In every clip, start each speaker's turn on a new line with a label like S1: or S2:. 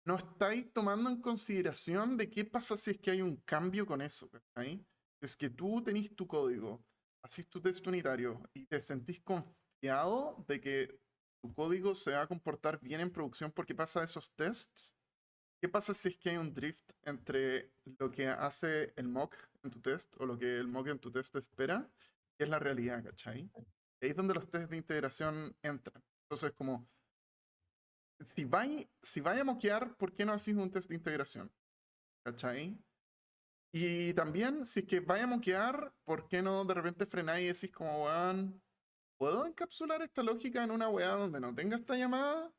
S1: no estáis tomando en consideración de qué pasa si es que hay un cambio con eso, ¿cachai? Es que tú tenés tu código, hacís tu test unitario y te sentís confiado de que tu código se va a comportar bien en producción porque pasa esos tests. ¿Qué pasa si es que hay un drift entre lo que hace el mock en tu test o lo que el mock en tu test espera y es la realidad, ¿cachai? Ahí es donde los tests de integración entran. Entonces, como, si vais a moquear, ¿por qué no haces un test de integración? ¿Cachai? Y también, si es que vaya a moquear, ¿por qué no de repente frenáis y decís como, weón, ¿puedo encapsular esta lógica en una weá donde no tenga esta llamada?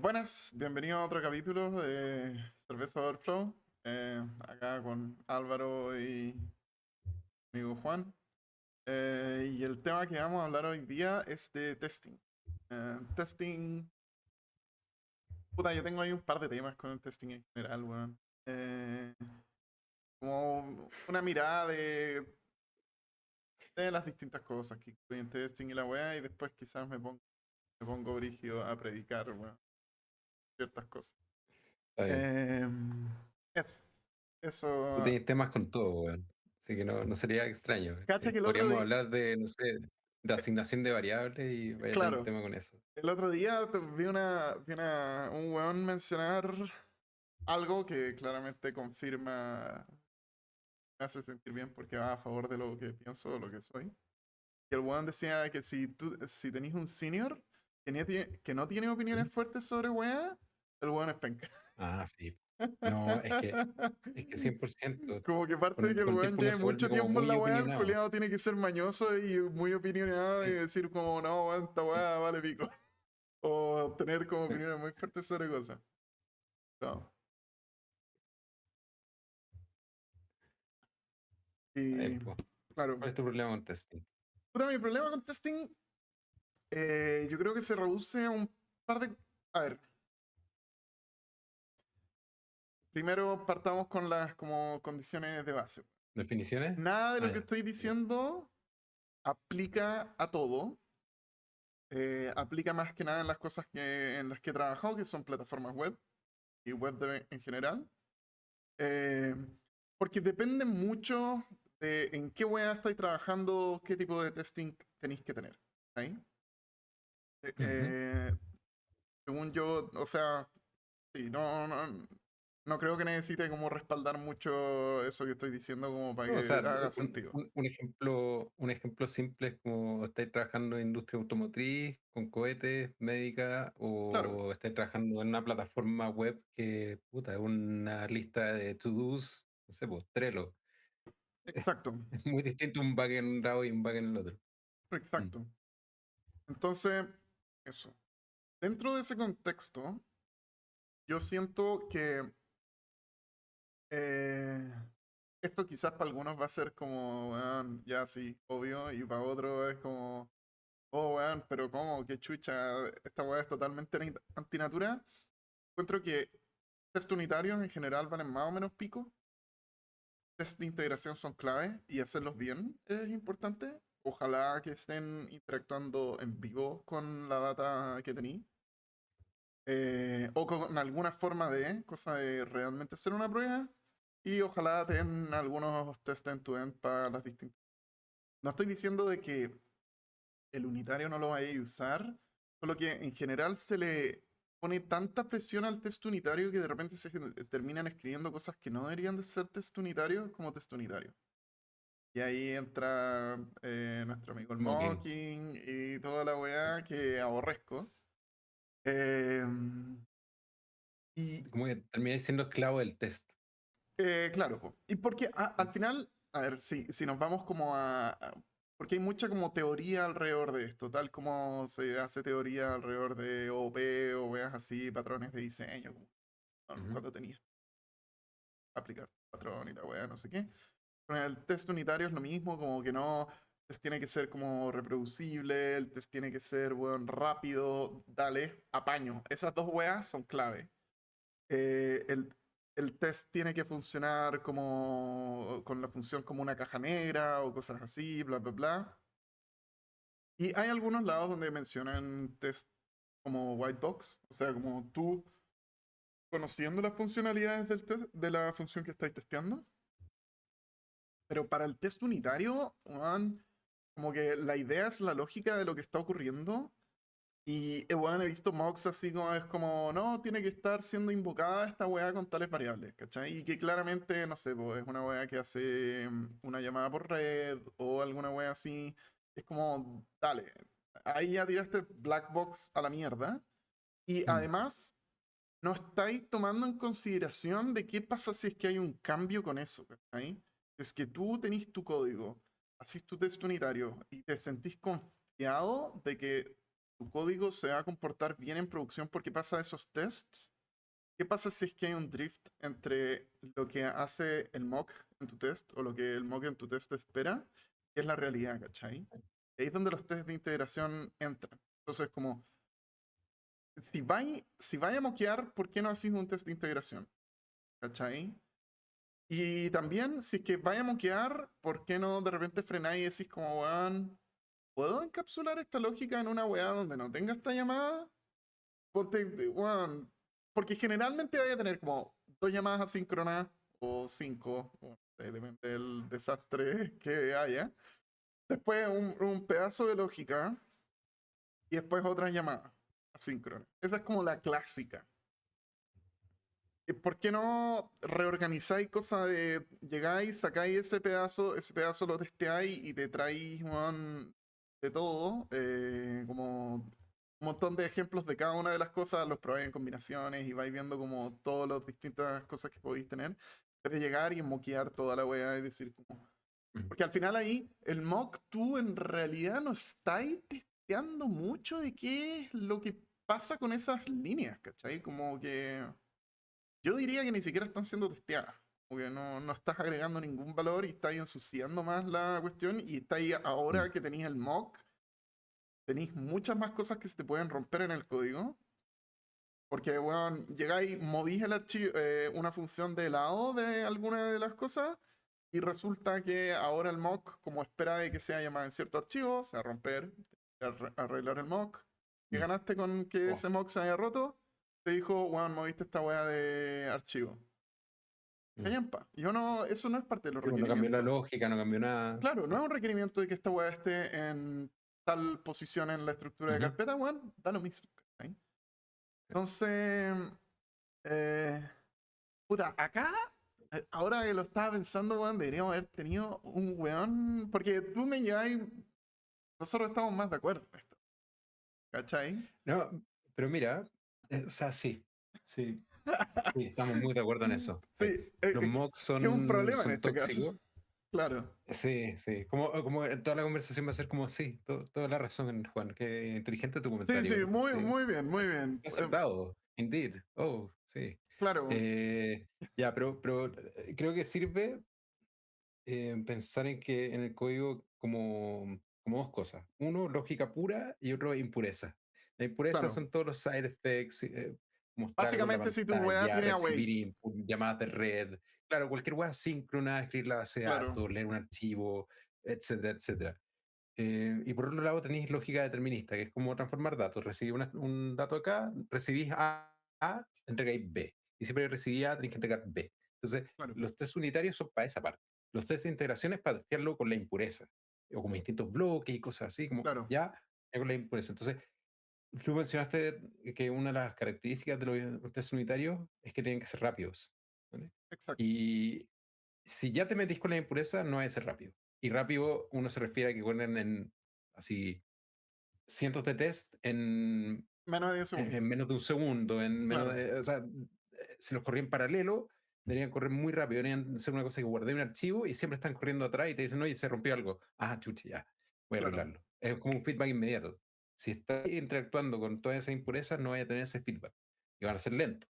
S1: Buenas, bienvenido a otro capítulo de Cerveza Overflow. Acá con Álvaro y mi amigo Juan. Y el tema que vamos a hablar hoy día es de testing. Testing. Puta, yo tengo ahí un par de temas con el testing en general, weón. Eh, Como una mirada de las distintas cosas que incluyen testing y la weá, y después quizás me pongo brígido a predicar, weón, ciertas cosas.
S2: Está bien.
S1: Em, eso,
S2: Tú
S1: eso.
S2: tienes temas con todo, weón. Así que no sería extraño.
S1: Cacha que el otro
S2: Podríamos
S1: día,
S2: hablar de, no sé, de asignación de variables y vaya a tener un
S1: claro,
S2: tema con eso.
S1: el otro día vi un weón mencionar algo que claramente confirma, me hace sentir bien porque va a favor de lo que pienso, de lo que soy. Y el weón decía que si tenéis un senior que no tiene
S2: ¿Mm?
S1: opiniones fuertes sobre weá, el weón es penca.
S2: Ah, sí. No, es que 100%.
S1: Como que parte de que el
S2: Con el
S1: weón
S2: tiempo uno
S1: lleve
S2: se vuelve
S1: mucho
S2: como
S1: tiempo en la
S2: muy
S1: weá, el
S2: opinionado.
S1: culiado tiene que ser mañoso y muy opinionado y
S2: Sí.
S1: decir como, no, weón, esta weá vale pico. O tener como
S2: Sí.
S1: opiniones muy fuertes sobre cosas. No.
S2: A
S1: Y
S2: ver, pues,
S1: claro,
S2: ¿cuál es tu problema con testing?
S1: puta, mi problema con testing, yo creo que se reduce a un par de... A ver, primero partamos con las como condiciones de base.
S2: ¿Definiciones?
S1: Nada de
S2: Ah,
S1: lo que
S2: ya.
S1: estoy
S2: Ya.
S1: diciendo aplica a todo. Aplica más que nada en las cosas en las que he trabajado, que son plataformas web y en general. Eh, Porque depende mucho de en qué web estáis trabajando, qué tipo de testing tenéis que tener. ¿Ahí?
S2: Ujú.
S1: Eh, Según yo, o sea, sí, no creo que necesite como respaldar mucho eso que estoy diciendo como para
S2: No, o
S1: que
S2: sea,
S1: haga sentido.
S2: un ejemplo simple es como estáis trabajando en industria automotriz, con cohetes, médica,
S1: Claro,
S2: o estáis trabajando en una plataforma web que, puta, es una lista de to-dos, no sé, pues Trello.
S1: exacto,
S2: Es muy distinto un bug en un lado y un bug en el otro. Mm.
S1: exacto. Entonces, eso. Dentro de ese contexto, yo siento que eh, esto quizás para algunos va a ser como, weón, ya sí, obvio, y para otros es como, oh, weón, pero ¿cómo? ¿Qué chucha? Esta weá es totalmente antinatura. Encuentro que test unitarios en general valen más o menos pico. Test de integración son clave y hacerlos bien es importante. Ojalá que estén interactuando en vivo con la data que tenéis. O con alguna forma de, cosa de realmente hacer una prueba. Y ojalá tengan algunos test end-to-end para las distintas. No estoy diciendo de que el unitario no lo vaya a usar, solo que en general se le pone tanta presión al test unitario que de repente se terminan escribiendo cosas que no deberían de ser test unitarios como test unitario. Y ahí entra nuestro amigo el
S2: Mocking.
S1: mocking y toda la weá que aborrezco. Eh, y
S2: Como que termináis siendo esclavo del test.
S1: claro, po. Y porque al final, a ver, si nos vamos como porque hay mucha como teoría alrededor de esto, tal como se hace teoría alrededor de OOP o weas así, patrones de diseño, como
S2: Ujú.
S1: cuando tenías que aplicar patrón y la wea, no sé qué. Con el test unitario es lo mismo, como que no, el test tiene que ser como reproducible, el test tiene que ser, weón, rápido, dale, apaño. Esas dos weas son clave. El test tiene que funcionar como con la función como una caja negra o cosas así, bla, bla, bla. Y hay algunos lados donde mencionan test como white box, o sea, como tú conociendo las funcionalidades del de la función que estáis testeando. Pero para el test unitario, weón, como que la idea es la lógica de lo que está ocurriendo. Y, weón, he visto mocks así como es como, no, tiene que estar siendo invocada esta weá con tales variables, ¿cachai? Y que claramente, no sé, pues es una weá que hace una llamada por red o alguna weá así. Es como, dale, ahí ya tiraste black box a la mierda. Y
S2: Mm,
S1: además, no estáis tomando en consideración de qué pasa si es que hay un cambio con eso, ¿cachai? Es que tú tenés tu código, hacís tu test unitario y te sentís confiado de que tu código se va a comportar bien en producción porque pasa esos tests. ¿Qué pasa si es que hay un drift entre lo que hace el mock en tu test o lo que el mock en tu test espera, que es la realidad, ¿cachai? Ahí es donde los tests de integración entran. Entonces, como si vais a moquear, ¿por qué no haces un test de integración? ¿Cachai? Y también, si es que vais a moquear, ¿por qué no de repente frenáis y decís como, weón, ¿puedo encapsular esta lógica en una weá donde no tenga esta llamada? Ponte, weón, porque generalmente vaya a tener como dos llamadas asíncronas o cinco, o no sé, depende del desastre que haya. Después un pedazo de lógica y después otra llamada asíncrona. Esa es como la clásica. ¿Por qué no reorganizáis cosas de llegáis, sacáis ese pedazo lo testeáis y te traéis de todo, como un montón de ejemplos de cada una de las cosas, los probáis en combinaciones y vais viendo como todas las distintas cosas que podéis tener, en vez de llegar y moquear toda la weá y decir como...
S2: mm.
S1: Porque al final ahí, el mock tú en realidad no estáis testeando mucho de qué es lo que pasa con esas líneas, ¿cachai? Como que... Yo diría que ni siquiera están siendo testeadas. Porque no estás agregando ningún valor y estás ensuciando más la cuestión. Y está ahí
S2: Mm.
S1: ahora que tenéis el mock, tenéis muchas más cosas que se te pueden romper en el código. Porque, bueno, llegáis, movís el archivo, una función de lado de alguna de las cosas. Y resulta que ahora el mock, como espera de que sea llamada en cierto archivo, se va a romper, arreglar el mock. ¿Qué
S2: Mm.
S1: ganaste con que
S2: Oh,
S1: ese mock se haya roto? Te dijo, bueno, moviste esta weá de archivo.
S2: mm.
S1: Callampa. Yo no, eso no es parte de los
S2: Sí, pues, no cambió la
S1: requerimientos.
S2: lógica, no cambió nada.
S1: Claro, no
S2: Sí.
S1: es un requerimiento de que esta weá esté en tal posición en la estructura de
S2: Ujú.
S1: carpeta, weón, da lo mismo. ¿Cachai? Entonces, eh, puta, acá, ahora que lo estaba pensando, weón, deberíamos haber tenido un weón, porque tú me lleváis, nosotros estamos más de acuerdo en esto, ¿cachai?
S2: No, pero mira, o sea, sí, sí, sí, estamos muy de acuerdo en eso.
S1: Sí,
S2: Sí. Los mocks
S1: que es un problema en
S2: son
S1: este caso.
S2: tóxicos.
S1: Claro,
S2: Sí, sí. Como toda la conversación va a ser como sí, toda la razón, Juan. Qué inteligente tu
S1: sí, sí,
S2: comentario. Sí.
S1: muy bien, muy bien.
S2: Acertado, indeed. Oh, sí.
S1: Claro,
S2: Ya, pero creo que sirve pensar en que en el código como dos cosas. Uno, lógica pura y otro, impureza. La impureza
S1: claro.
S2: son todos los side effects, mostrar algo en la
S1: Básicamente, si tu weá
S2: pantalla,
S1: tiene
S2: recibir
S1: await,
S2: llamadas de red. Claro, cualquier weá síncrona, escribir la base de
S1: claro,
S2: datos, leer un archivo, etcétera, etcétera. Y por otro lado tenéis lógica determinista, que es como transformar datos. Recibís un dato acá, recibís A, entregáis B. Y siempre que recibís A, tenéis que entregar B. Entonces,
S1: claro,
S2: los test unitarios son para esa parte. Los test de integración es para testearlo con la impureza, o como distintos bloques y cosas así, como
S1: claro,
S2: ya con la impureza. Entonces, tú mencionaste que una de las características de los test unitarios es que tienen que ser rápidos, ¿vale?
S1: exacto.
S2: Y si ya te metís con la impureza, no es ser rápido. Y rápido uno se refiere a que corren en así cientos de test
S1: Menos de 10
S2: en
S1: segundos.
S2: menos de un segundo, en menos
S1: Claro,
S2: de, o sea, si los corría en paralelo, deberían correr muy rápido, deberían ser una cosa que guardé un archivo y siempre están corriendo atrás y te dicen, oye, se rompió algo. Ah, chucha, ya, voy a
S1: claro,
S2: arreglarlo. Es como un feedback inmediato. Si estás interactuando con todas esas impurezas, no vaya a tener ese feedback y van a ser lentos.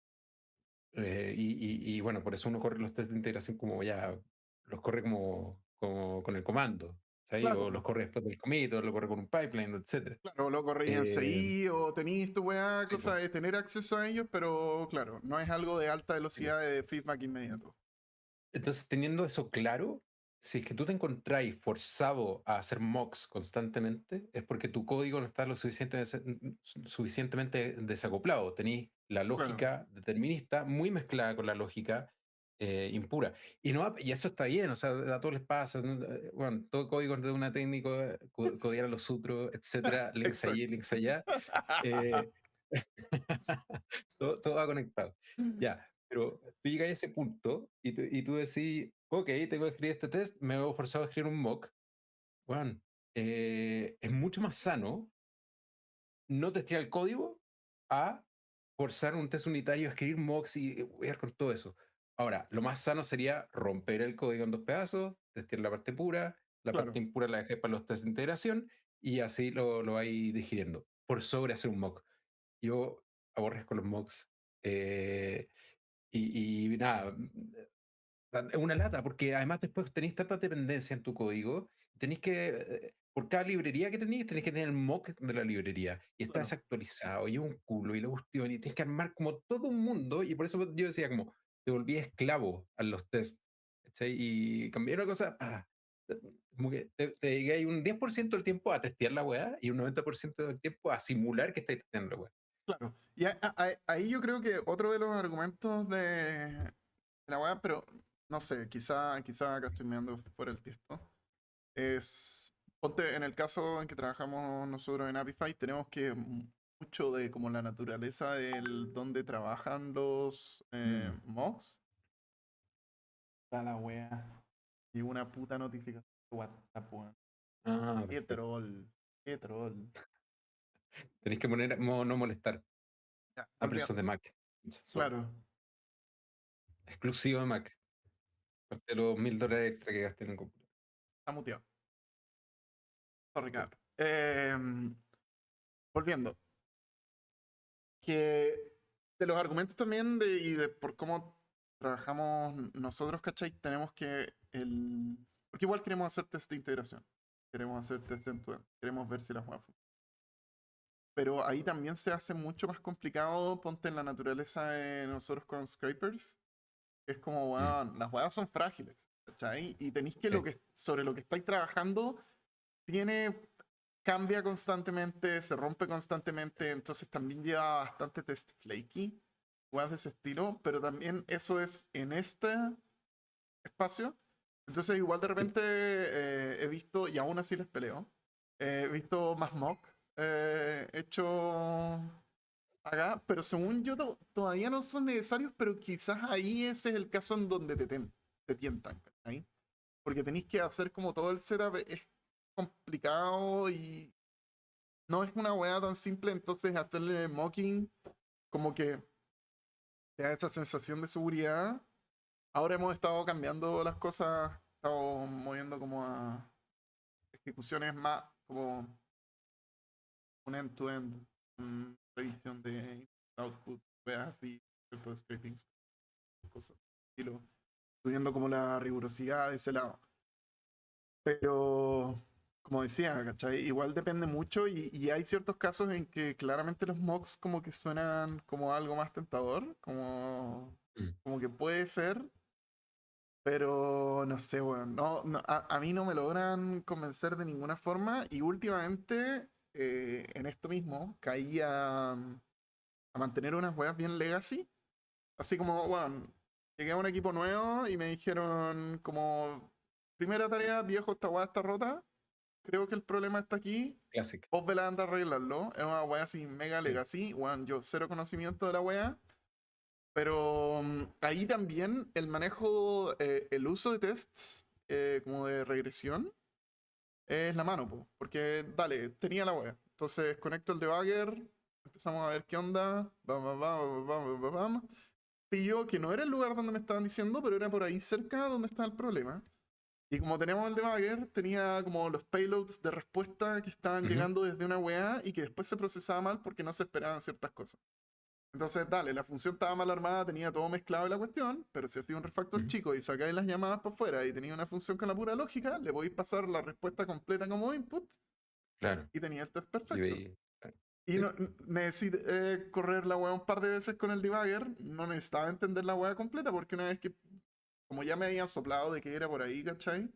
S2: Y bueno, por eso uno corre los test de integración como ya, los corre como con el comando, ¿sabes? O los
S1: claro,
S2: corre después del commit, o lo corre con un pipeline, etcétera.
S1: claro, lo corréis en
S2: Eh,
S1: CI o tenéis tu weá,
S2: sí,
S1: cosa
S2: po.
S1: de tener acceso a ellos, pero claro, no es algo de alta
S2: Sí, po.
S1: velocidad de feedback inmediato.
S2: Entonces, teniendo eso claro, Si es que tú te encontráis forzado a hacer mocks constantemente, es porque tu código no está suficientemente desacoplado. Tenéis la
S1: Claro,
S2: lógica determinista muy mezclada con la lógica impura. Y eso está bien, o sea, a todos les pasa. ¿No? Bueno, todo código es de una técnica, codiar a los sutros, etcétera, links allí,
S1: exacto.
S2: links allá. eh, todo va conectado. Ya, pero tú llegas a ese punto y tú decís, ok, tengo que escribir este test, me veo forzado a escribir un mock. Bueno, es mucho más sano no testear el código a forzar un test unitario a escribir mocks y jugar con todo eso. Ahora, lo más sano sería romper el código en dos pedazos, testear la parte pura, la parte
S1: Claro,
S2: impura la dejé para los test de integración y así lo vais digiriendo, por sobre hacer un mock. Yo aborrezco los mocks. eh, y nada, es una lata, porque además después tenéis tanta dependencia en tu código, tenéis que, por cada librería que tenéis que tener el mock de la librería, y está
S1: claro,
S2: desactualizado, y es un culo, y la cuestión, y tienes que armar como todo un mundo, y por eso yo decía como, te volví esclavo a los tests, ¿cachai? Y cambié una cosa, como que te dediqué ahí un 10% del tiempo a testear la weá, y un 90% del tiempo a simular que estáis testeando la weá.
S1: claro. Y ahí yo creo que otro de los argumentos de la web, pero no sé, quizá acá estoy mirando fuera el tiesto, es, ponte en el caso en que trabajamos nosotros en Apify, tenemos que mucho de como la naturaleza del donde trabajan los
S2: Mm.
S1: mocks, está la wea, y una puta notificación de WhatsApp, weón.
S2: Ah,
S1: Qué
S2: perfecto.
S1: troll, qué troll.
S2: Tenéis que poner modo no molestar.
S1: Ya,
S2: Ah, pero eso es de Mac. Sorry.
S1: claro,
S2: Exclusivo de Mac. Aparte de los $1000 extra que gasté en el computador.
S1: está muteado. Sorry,
S2: Sí.
S1: cabrón. Volviendo, que de los argumentos también y de por cómo trabajamos nosotros, ¿cachai? Tenemos que porque igual queremos hacer test de integración, queremos hacer test de end-to-end, queremos ver si las weas funcionan. Pero ahí también se hace mucho más complicado, ponte en la naturaleza de nosotros con scrapers, que es como,
S2: Mm,
S1: weón, las weas son frágiles, ¿cachai? Y tenéis que
S2: sí.
S1: sobre lo que estáis trabajando tiene cambia constantemente, se rompe constantemente, entonces también lleva bastante test flaky, weas de ese estilo, pero también eso es en este espacio. Entonces igual de
S2: Sí.
S1: repente he visto, y aún así les peleo, he visto más mock hecho acá, pero según yo todavía no son necesarios, pero quizás ahí ese es el caso en donde te tientan, ¿cachai? Porque tenéis que hacer como todo el setup, es complicado y no es una weá tan simple, entonces hacerle mocking como que te da esa sensación de seguridad. Ahora hemos estado cambiando las cosas, estamos moviendo como a ejecuciones más como un end-to-end, revisión de output, weas así, cierto scrapings, cosas, estilo, subiendo como la rigurosidad de ese lado. Pero, como decía, ¿cachai? Igual depende mucho y hay ciertos casos en que claramente los mocks como que suenan como algo más tentador,
S2: Mm,
S1: como que puede ser, pero no sé, weón. A mí no me logran convencer de ninguna forma y últimamente en esto mismo caí a mantener unas weas bien legacy. Así como, weón, llegué a un equipo nuevo y me dijeron como, primera tarea, viejo, esta wea está rota. Creo que el problema está aquí.
S2: Classic.
S1: Vos velás anda a arreglarlo. Es una wea así mega
S2: Sí.
S1: legacy. Weón, yo cero conocimiento de la wea. Pero ahí también el manejo, el uso de tests como de regresión es la mano, po, porque dale, tenía la wea. Entonces conecto el debugger, empezamos a ver qué onda, vamos. Pilló que no era el lugar donde me estaban diciendo, pero era por ahí cerca donde estaba el problema. Y como teníamos el debugger, tenía como los payloads de respuesta que estaban
S2: Ujú,
S1: llegando desde una weá y que después se procesaba mal porque no se esperaban ciertas cosas. Entonces, dale, la función estaba mal armada, tenía todo mezclado en la cuestión, pero si hacía un refactor
S2: ujú.
S1: chico y sacáis las llamadas para afuera y tenía una función con la pura lógica, le podéis pasar la respuesta completa como input
S2: Claro.
S1: y tenía el test
S2: Y
S1: perfecto.
S2: veí. Claro.
S1: Y
S2: Sí.
S1: no, necesité correr la weá un par de veces con el debugger, no necesitaba entender la weá completa porque una vez que, como ya me habían soplado de que era por ahí, ¿cachai?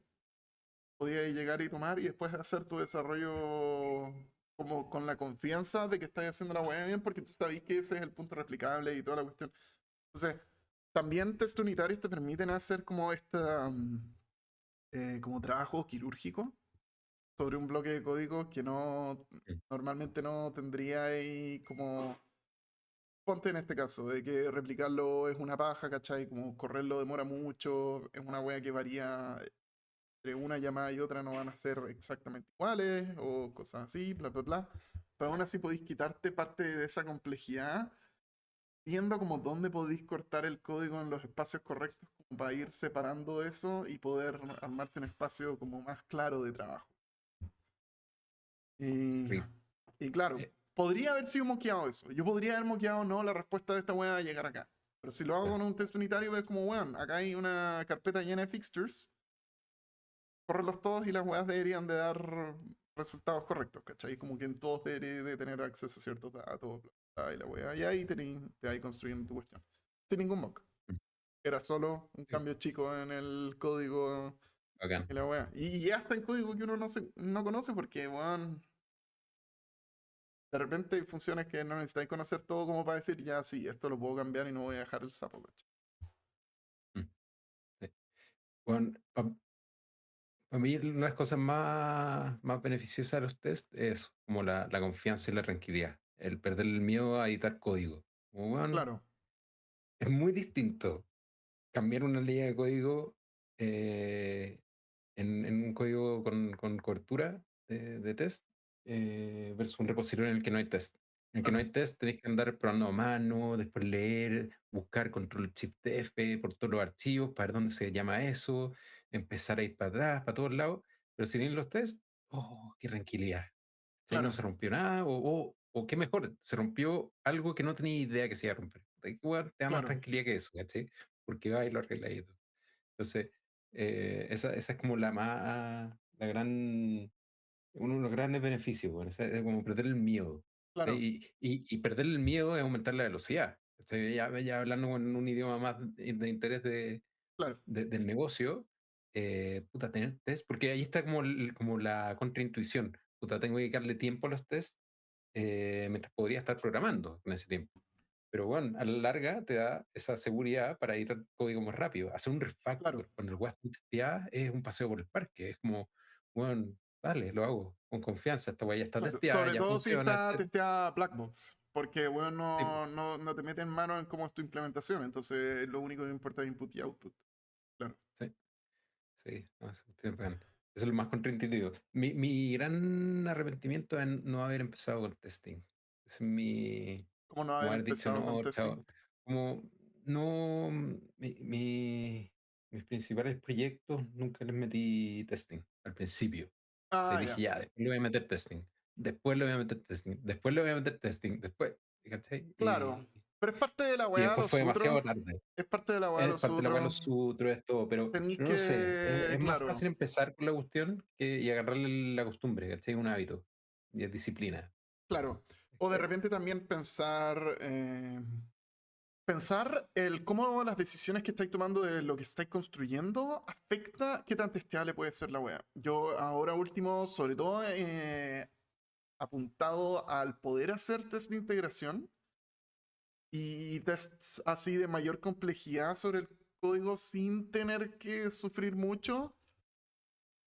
S1: podías llegar y tomar y después hacer tu desarrollo como con la confianza de que estás haciendo la weá bien, porque tú sabes que ese es el punto replicable y toda la cuestión. Entonces, también test unitarios te permiten hacer como como trabajo quirúrgico sobre un bloque de código que no
S2: Mm.
S1: normalmente no tendría ahí como. Ponte en este caso, de que replicarlo es una paja, ¿cachai? Como correrlo demora mucho, es una wea que varía entre una llamada y otra, no van a ser exactamente iguales, o cosas así, bla, bla, bla. Pero aún así podéis quitarte parte de esa complejidad, viendo como dónde podéis cortar el código en los espacios correctos, como para ir separando eso y poder armarte un espacio como más claro de trabajo. Y,
S2: Rico.
S1: y claro,
S2: Eh,
S1: podría haber sido moqueado eso. Yo podría haber moqueado, no, la respuesta de esta weá va a llegar acá. Pero si lo hago
S2: claro.
S1: con un test unitario, es como, weón, acá hay una carpeta llena de fixtures, córrelos todos y las weas deberían de dar resultados correctos, ¿cachai? Como que en todos debería de tener acceso a ciertos datos, bla, bla, y la wea. Y ahí te vas construyendo tu cuestión. Sin ningún mock.
S2: Mm.
S1: Era solo un
S2: Sí,
S1: cambio chico en el código
S2: bacán.
S1: y la wea. Y ya está en código que uno no conoce porque, weón, de repente hay funciones que no necesitáis conocer todo como para decir, ya sí, esto lo puedo cambiar y no voy a dejar el sapo, ¿cachai?
S2: Mm, sí. Bueno, para mí una de las cosas más beneficiosas de los test es como la confianza y la tranquilidad. El perder el miedo a editar código. Como, bueno,
S1: Claro,
S2: es muy distinto cambiar una línea de código eh, en un código con cobertura de test versus un repositorio en el que no hay test. En el que no
S1: claro,
S2: hay test tenéis que andar probando a mano, después leer, buscar control shift F por todos los archivos, para ver dónde se llama eso, empezar a ir para atrás, para todos lados. Pero si tienen los test, ¡oh, qué tranquilidad! ¿Sí? No
S1: claro,
S2: se rompió nada, o qué mejor, se rompió algo que no tenía idea que se iba a romper. Igual te da más
S1: claro,
S2: tranquilidad que eso, ¿cachai? Porque va y lo arregla y todo. Entonces, esa es como la gran, uno de los grandes beneficios, bueno, es como perder el miedo.
S1: claro,
S2: Y perder el miedo es aumentar la velocidad. ¿Cachai? Ya hablando con un idioma más de interés
S1: claro,
S2: del negocio, puta, tener test, porque ahí está como la contraintuición. Puta, tengo que dedicarle tiempo a los tests mientras podría estar programando en ese tiempo. Pero bueno, a la larga te da esa seguridad para editar código más rápido. Hacer un
S1: claro.
S2: refactor cuando el weá está testeada es un paseo por el parque. Es como, bueno, dale, lo hago con confianza. Esta weá ya está
S1: Claro,
S2: testeada,
S1: sobre
S2: ya
S1: todo si
S2: funciona.
S1: está testeada Blackbox, porque bueno,
S2: Sí, po,
S1: no te mete en mano en cómo es tu implementación, entonces lo único que importa es input y output. Claro,
S2: sí, sí, no, eso es lo más contraintuitivo. Mi gran arrepentimiento es no haber empezado con testing. Es
S1: ¿cómo no
S2: como
S1: haber
S2: haber dicho,
S1: empezado con
S2: no,
S1: testing?
S2: chao. Como no, mis principales proyectos nunca les metí testing al principio. O sea,
S1: Ah,
S2: dije,
S1: ya,
S2: ya, después le voy a meter testing, después le voy a meter testing, después le voy a meter testing, después, ¿cachai?
S1: claro, pero es parte de la
S2: Y
S1: weá,
S2: después
S1: los
S2: fue
S1: sutros,
S2: demasiado tarde.
S1: es parte de la weá,
S2: Es
S1: los
S2: parte de la cual
S1: sutros,
S2: los sutros, es todo,
S1: tenéis
S2: pero no sé,
S1: que,
S2: es más
S1: claro,
S2: fácil empezar con la cuestión y agarrarle la costumbre, ¿cachai? Un hábito y es disciplina.
S1: claro, o de repente también pensar el cómo las decisiones que estáis tomando de lo que estáis construyendo afecta qué tan testeable puede ser la web. Yo ahora último, sobre todo apuntado al poder hacer test de integración y tests así de mayor complejidad sobre el código sin tener que sufrir mucho.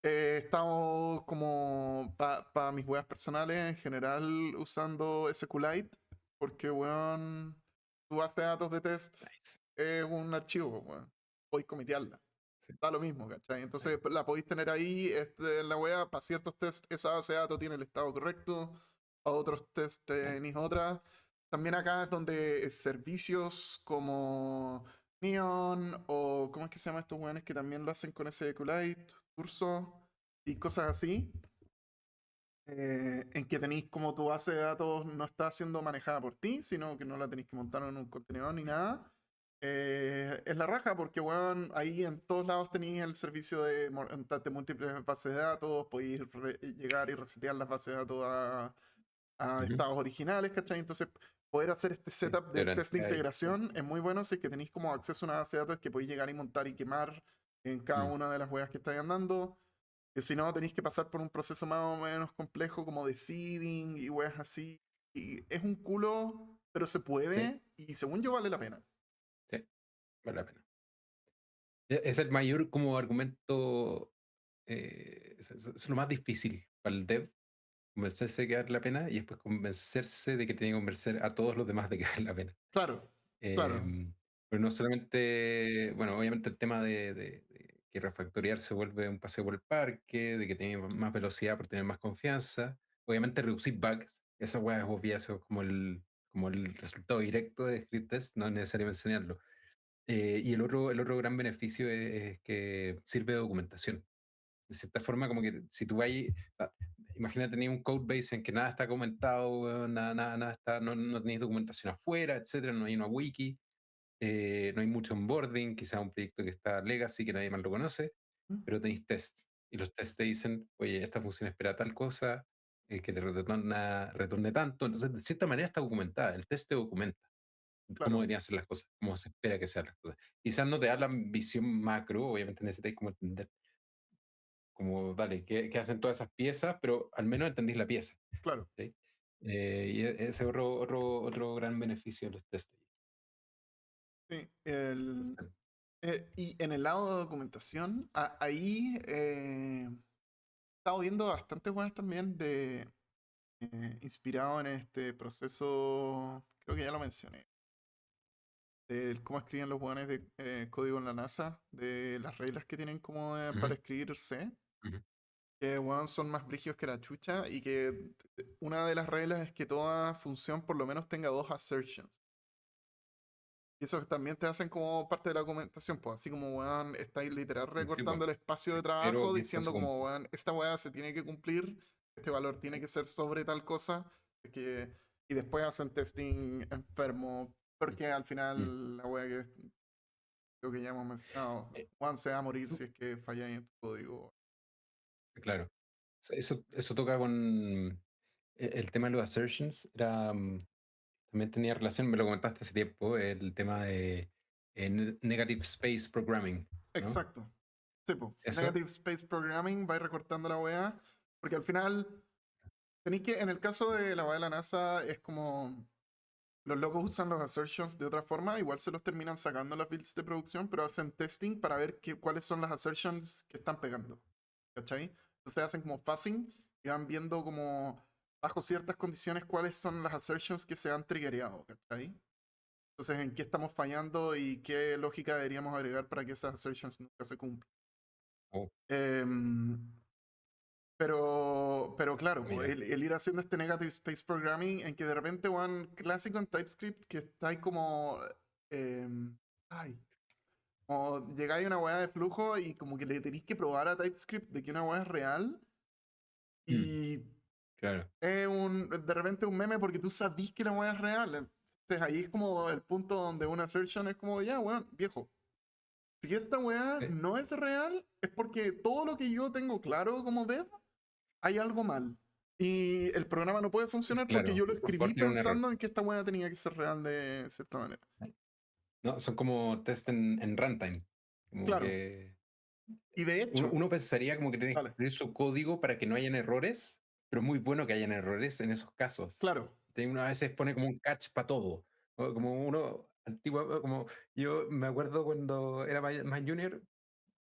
S1: He estado como para mis weas personales en general usando SQLite porque, weón, tu base de datos de test
S2: Nice.
S1: es un archivo, weón. Podéis comitearla.
S2: Sí,
S1: Da lo mismo, ¿cachai? Entonces
S2: nice,
S1: la podéis tener ahí en la wea. Para ciertos tests esa base de datos tiene el estado correcto. Para otros tests
S2: nice.
S1: tenéis otra. También acá es donde servicios como Neon o ¿cómo es que se llama estos weones que también lo hacen con SQLite? Curso y cosas así, en que tenéis como tu base de datos no está siendo manejada por ti, sino que no la tenéis que montar en un contenedor ni nada. Es la raja porque, bueno, ahí en todos lados tenéis el servicio de montarte múltiples bases de datos, podéis llegar y resetear las bases de datos a
S2: Ujú.
S1: estados originales, ¿cachai? Entonces, poder hacer este
S2: Sí,
S1: setup de test de
S2: garantía ahí, sí.
S1: integración es muy bueno si es que tenéis como acceso a una base de datos que podéis llegar y montar y quemar en cada
S2: Mm,
S1: una de las weas que estáis andando. Que si no, tenéis que pasar por un proceso más o menos complejo como de seeding y weas así. Y es un culo, pero se
S2: Sí,
S1: puede y según yo vale la pena.
S2: sí, vale la pena. Es el mayor como argumento, es lo más difícil para el dev, convencerse de que vale la pena y después convencerse de que tiene que convencer a todos los demás de que vale la pena.
S1: Claro, claro.
S2: Em, pero no solamente, bueno, obviamente el tema de que refactorear se vuelve un paseo por el parque, de que tiene más velocidad por tener más confianza, obviamente reducir bugs, esa weá es obvia, eso es como el resultado directo de script test, no es necesario enseñarlo. Y el otro gran beneficio es que sirve de documentación. De cierta forma, como que si tú vas ahí, o sea, imagínate tener un code base en que nada está comentado, weón, nada está, no tenéis documentación afuera, etcétera, no hay una wiki, no hay mucho onboarding, quizá un proyecto que está legacy, que nadie más lo conoce,
S1: Mm,
S2: pero tenéis tests. Y los tests te dicen, oye, esta función espera tal cosa, que te retorne tanto. Entonces, de cierta manera está documentada. El test te documenta cómo
S1: claro,
S2: deberían ser las cosas, cómo se espera que sean las cosas. Quizás no te da la visión macro, obviamente necesitáis como entender, como, vale, qué hacen todas esas piezas, pero al menos entendís la pieza.
S1: claro.
S2: ¿Sí? Ese es otro gran beneficio de los test.
S1: Sí, y en el lado de documentación, ahí he estado viendo bastantes weas también de inspirado en este proceso, creo que ya lo mencioné, de cómo escriben los weones de código en la NASA, de las reglas que tienen como para
S2: Ujú,
S1: escribir C,
S2: ujú.
S1: que weón son más brígidos que la chucha, y que una de las reglas es que toda función por lo menos tenga dos assertions. Y eso también te hacen como parte de la documentación, pues así como, weón, estáis literal
S2: Sí, pues,
S1: recortando el espacio de
S2: espero
S1: trabajo
S2: que esto se
S1: diciendo como,
S2: cumpla.
S1: weón, esta weá se tiene que cumplir, este valor tiene
S2: Sí.
S1: que ser sobre tal cosa, que, y después hacen testing enfermo,
S2: Mm,
S1: porque al
S2: mm.
S1: final la weá que lo que ya hemos mencionado,
S2: Eh,
S1: Juan se va a morir
S2: tú-
S1: si es que falla en tu código.
S2: claro. Eso toca con el tema de los assertions. También tenía relación, me lo comentaste hace tiempo, el tema de negative space programming, ¿no?
S1: Exacto. Sí, po.
S2: Eso.
S1: Negative Space Programming, va a ir recortando la weá, porque al final, tenéis que, en el caso de la weá de la NASA, es como los locos usan los assertions de otra forma, igual se los terminan sacando en las builds de producción, pero hacen testing para ver cuáles son las assertions que están pegando. ¿Cachai? Entonces hacen como fuzzing y van viendo como bajo ciertas condiciones cuáles son las assertions que se han triggereado. ¿Cachai? Entonces, en qué estamos fallando y qué lógica deberíamos agregar para que esas assertions nunca se cumplan.
S2: Oh,
S1: Em, pero claro, po,
S2: mira.
S1: el ir haciendo este negative space programming en que de repente, one clásico en TypeScript, que está ahí como, em, ay, como llegáis a una weá de flujo y como que le tenéis que probar a TypeScript de que una weá es real
S2: Mm,
S1: y
S2: claro.
S1: es de repente un meme porque tú sabís que la weá es real. Entonces ahí es como el punto donde una assertion es como, ya, weón, viejo. Si esta weá
S2: Sí,
S1: no es real, es porque todo lo que yo tengo claro como dev hay algo mal. Y el programa no puede funcionar porque
S2: claro.
S1: yo lo
S2: Por
S1: escribí
S2: favor, tiene un error.
S1: pensando en que esta weá tenía que ser real de cierta manera.
S2: No, son como test en runtime. Como
S1: Claro.
S2: que
S1: Y de hecho,
S2: uno pensaría como que tienes que
S1: dale,
S2: escribir su código para que no hayan errores, pero es muy bueno que hayan errores en esos casos.
S1: claro,
S2: Uno a veces pone como un catch para todo. O como uno antiguo, como yo me acuerdo cuando era más junior,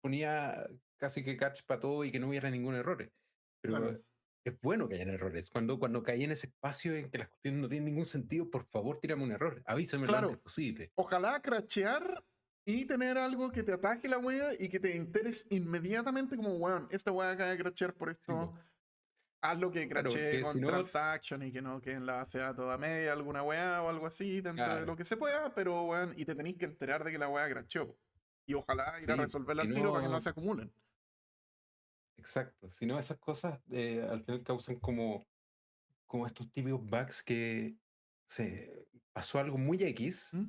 S2: ponía casi que catch para todo y que no hubiera ningún error. Pero
S1: claro,
S2: es bueno que hayan errores. Cuando caí en ese espacio en que las cuestiones no tienen ningún sentido, por favor, tírame un error. Avísame lo antes
S1: claro.
S2: posible.
S1: Ojalá crashear y tener algo que te ataje la weá y que te enteres inmediatamente como, weón, esta weá acaba de crashear por
S2: Sí, po.
S1: esto. Haz lo que
S2: Claro,
S1: crashee
S2: porque si
S1: con
S2: no,
S1: transaction y que no que enlace a toda media, alguna weá o algo así dentro de
S2: claro,
S1: lo que se pueda, pero weón, y te tenéis que enterar de que la weá crasheó. Y ojalá ir a
S2: sí,
S1: resolverla
S2: si
S1: al tiro para que no
S2: no,
S1: se acumulen.
S2: exacto, si no esas cosas al final causan como estos típicos bugs que se pasó algo muy X
S1: ¿Mm?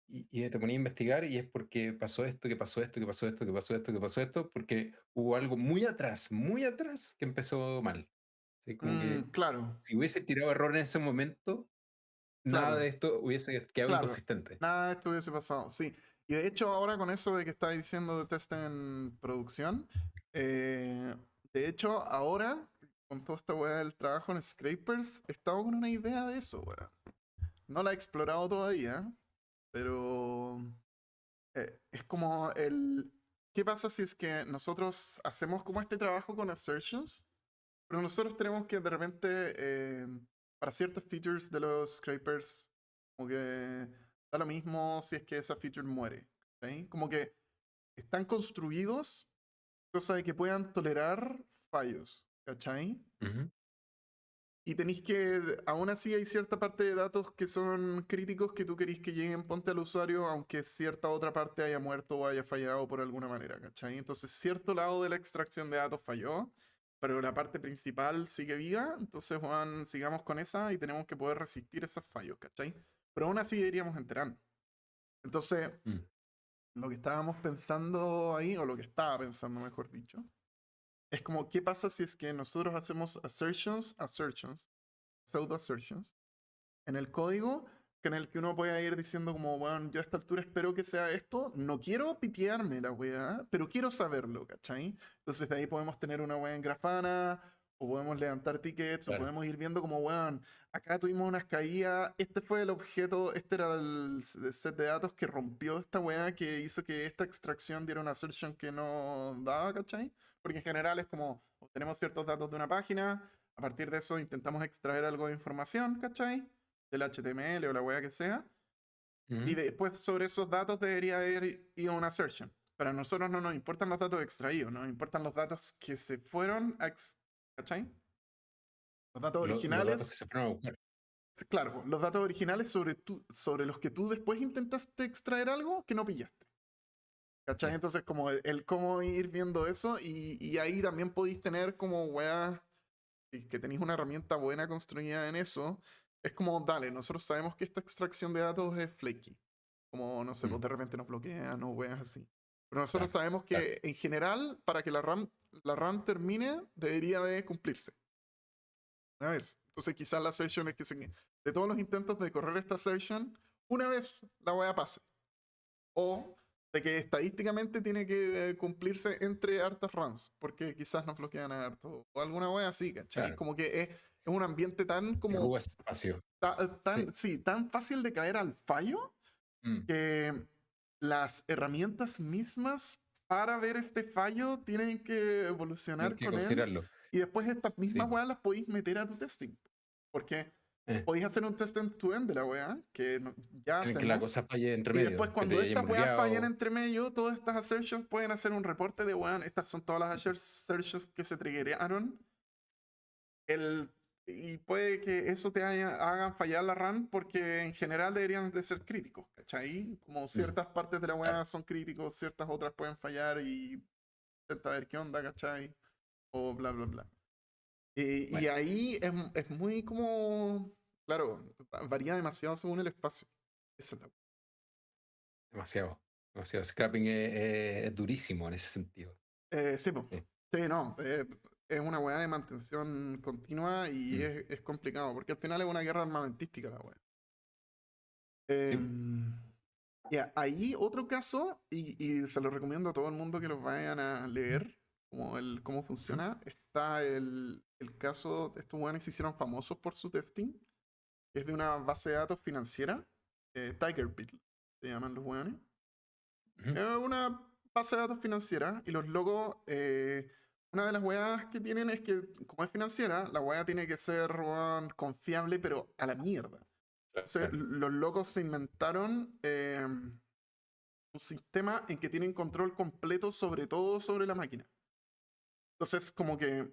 S2: y te ponía a investigar y es porque pasó esto, que pasó esto, que pasó esto, que pasó esto, que pasó esto, porque hubo algo muy atrás que empezó mal. Así como que
S1: Claro,
S2: si hubiese tirado error en ese momento, nada
S1: claro,
S2: de esto hubiese quedado
S1: claro.
S2: inconsistente.
S1: Nada de esto hubiese pasado, sí. Y de hecho ahora con eso de que estáis diciendo de test en producción, eh, De hecho, ahora, con toda esta weá del trabajo en Scrapers, estaba con una idea de eso, weá. No la he explorado todavía, pero es como el... ¿Qué pasa si es que nosotros hacemos como este trabajo con assertions? Pero nosotros tenemos que de repente, para ciertos features de los scrapers, como que da lo mismo si es que esa feature muere. ¿Sí? Como que están construidos, cosa de que puedan tolerar fallos. ¿Cachai?
S2: Ujú.
S1: Y tenéis que, aún así hay cierta parte de datos que son críticos que tú querís que lleguen ponte al usuario, aunque cierta otra parte haya muerto o haya fallado por alguna manera, ¿cachai? Entonces cierto lado de la extracción de datos falló, pero la parte principal sigue viva, entonces Juan, sigamos con esa y tenemos que poder resistir esos fallos, ¿cachai? Pero aún así iríamos enterando. Entonces,
S2: Mm.
S1: lo que estábamos pensando ahí, o lo que estaba pensando, mejor dicho, es como, ¿qué pasa si es que nosotros hacemos pseudo assertions, en el código en el que uno puede ir diciendo como, bueno, yo a esta altura espero que sea esto, no quiero pitearme la weá, pero quiero saberlo, ¿cachai? Entonces de ahí podemos tener una weá en Grafana, o podemos levantar tickets, o
S2: Claro.
S1: podemos ir viendo como, weón, acá tuvimos unas caídas, este fue el objeto, este era el set de datos que rompió esta weá, que hizo que esta extracción diera una assertion que no daba, ¿cachai? Porque en general es como, obtenemos ciertos datos de una página, a partir de eso intentamos extraer algo de información, ¿cachai? Del HTML o la wea que sea, y
S2: Ujú.
S1: después sobre esos datos debería haber ido una assertion. Pero a nosotros no nos importan los datos extraídos, nos importan los datos que se fueron a ¿cachai? Los datos
S2: Los datos que
S1: originales,
S2: se fueron a buscar.
S1: claro, los datos originales sobre los que tú después intentaste extraer algo que no pillaste. ¿Cachai?
S2: Ya.
S1: Entonces, como el cómo ir viendo eso, y ahí también podéis tener como weas y que tenéis una herramienta buena construida en eso, es como, dale, nosotros sabemos que esta extracción de datos es flaky. Como, no sé, pues
S2: Mm.
S1: de repente nos bloquean o weas así. Pero nosotros
S2: Claro,
S1: sabemos
S2: claro.
S1: que en general, para que la RAM termine, debería de cumplirse. Una vez. Entonces quizás la assertion es que de todos los intentos de correr esta assertion, una vez la wea pase. O de que estadísticamente tiene que cumplirse entre hartas runs, porque quizás nos bloquean a harto, o alguna wea así, ¿cachai?
S2: Claro.
S1: Como que es un ambiente tan
S2: Que
S1: como,
S2: ocupa ese espacio. Sí.
S1: tan, sí, tan fácil de caer al fallo,
S2: Mm.
S1: que las herramientas mismas para ver este fallo tienen que
S2: Tienen
S1: evolucionar
S2: que
S1: con él,
S2: considerarlo.
S1: y después estas
S2: Sí,
S1: mismas
S2: po.
S1: weas las podéis meter a tu testing, porque
S2: Eh,
S1: podéis hacer un test end-to-end de la wea, que ya
S2: en que la
S1: hacemos,
S2: cosa falle entre
S1: y después,
S2: medio, que te
S1: cuando
S2: hayan
S1: estas weas fallan
S2: bloqueado.
S1: entre medio, todas estas assertions pueden hacer un reporte de, weón, estas son todas las assertions que se triggerearon. Y puede que eso te hagan fallar la run porque en general deberían de ser críticos, ¿cachai? Como
S2: Mm.
S1: ciertas partes de la
S2: Claro.
S1: wea son críticos, ciertas otras pueden fallar y intenta ver qué onda, ¿cachai? O bla, bla, bla. Y
S2: Bueno,
S1: ahí es muy como, claro, varía demasiado según el espacio. Esa es la
S2: demasiado. Demasiado. Scrapping es durísimo en ese sentido.
S1: Sí, po.
S2: Sí.
S1: Sí, no. Es una weá de mantención continua y
S2: Mm.
S1: es complicado, porque al final es una guerra armamentística la weá.
S2: Sí.
S1: Em, ahí otro caso, y se lo recomiendo a todo el mundo que los vayan a leer, como cómo
S2: Mm.
S1: funciona, está el caso, estos weones se hicieron famosos por su testing, que es de una base de datos financiera, Tiger Beetle, se llaman los weones.
S2: Ujú.
S1: Es una base de datos financiera y los logos, una de las weas que tienen es que, como es financiera, la wea tiene que ser weón, confiable, pero a la mierda.
S2: Claro,
S1: Entonces,
S2: claro.
S1: los locos se inventaron un sistema en que tienen control completo sobre todo sobre la máquina. Entonces, como que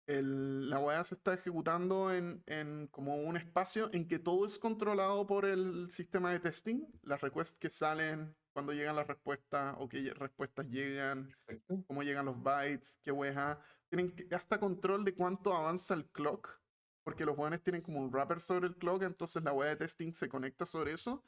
S1: la wea se está ejecutando en como un espacio en que todo es controlado por el sistema de testing. Las requests que salen, cuando llegan las respuestas o qué respuestas llegan,
S2: Perfecto.
S1: cómo llegan los bytes, qué wea. Tienen hasta control de cuánto avanza el clock, porque los weones tienen como un wrapper sobre el clock, entonces la wea de testing se conecta sobre eso.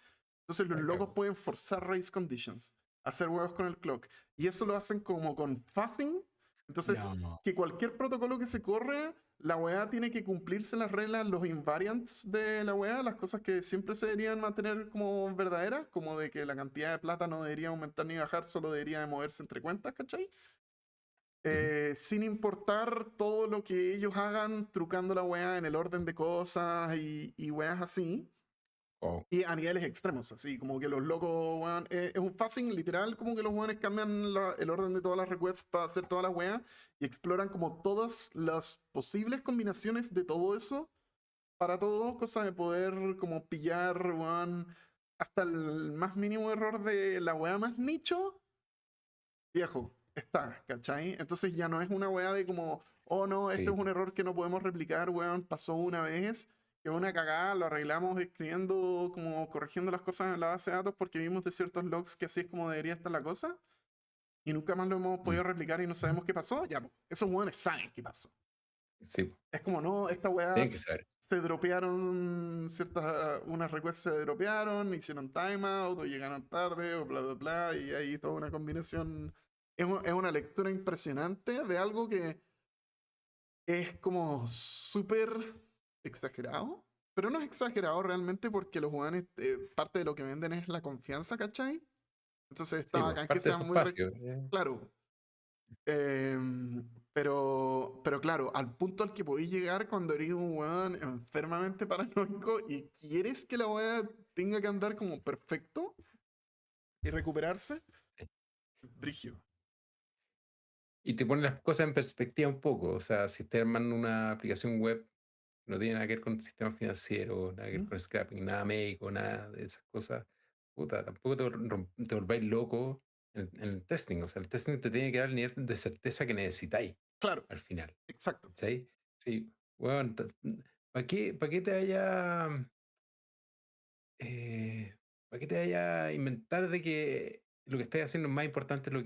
S1: Entonces los
S2: La
S1: locos
S2: cago.
S1: pueden forzar race conditions, hacer huevos con el clock. Y eso lo hacen como con fuzzing. Entonces,
S2: No.
S1: que cualquier protocolo que se corre, la weá tiene que cumplirse las reglas, los invariants de la weá, las cosas que siempre se deberían mantener como verdaderas, como de que la cantidad de plata no debería aumentar ni bajar, solo debería de moverse entre cuentas, ¿cachai?
S2: Ujú.
S1: sin importar todo lo que ellos hagan, trucando la weá en el orden de cosas y weas así.
S2: Oh,
S1: Y a niveles extremos, así como que los locos, weón, es un fuzzing literal, como que los weones cambian el orden de todas las requests para hacer todas las weas y exploran como todas las posibles combinaciones de todo eso para todo, cosa de poder como pillar, weón, hasta el más mínimo error de la wea más nicho, viejo, está, ¿cachai? Entonces ya no es una weá de como, oh no, este
S2: sí,
S1: es un error que no podemos replicar, weón, pasó una vez, que una cagada, lo arreglamos escribiendo, como corrigiendo las cosas en la base de datos porque vimos de ciertos logs que así es como debería estar la cosa, y nunca más lo hemos
S2: mm,
S1: podido replicar y no sabemos qué pasó, ya, po, esos weones saben qué pasó.
S2: sí,
S1: Es como, no, estas
S2: tienen que
S1: weas
S2: saber.
S1: se dropearon, ciertas, unas requests se dropearon, hicieron timeout, o llegaron tarde, o bla, bla, bla, y ahí toda una combinación. Es una lectura impresionante de algo que es como súper exagerado, pero no es exagerado realmente porque los jugadores, parte de lo que venden es la confianza, ¿cachai? Entonces está
S2: Sí, pues,
S1: bacán que
S2: parte de
S1: sean
S2: su
S1: muy...
S2: espacio.
S1: Claro, pero claro, al punto al que podéis llegar cuando eres un weón enfermamente paranoico y quieres que la weá tenga que andar como perfecto y recuperarse, brigio.
S2: Y te pone las cosas en perspectiva un poco. O sea, si te arman una aplicación web, no tiene nada que ver con el sistema financiero, nada que ver
S1: ¿Mm?
S2: con scrapping, nada médico, nada de esas cosas. Puta, tampoco te volváis loco en el testing. O sea, el testing te tiene que dar el nivel de certeza que necesitáis
S1: Claro,
S2: al final.
S1: exacto.
S2: ¿Sí? Sí. Bueno, ¿para qué te vaya ¿para qué te vaya a inventar de que lo que estás haciendo es más importante de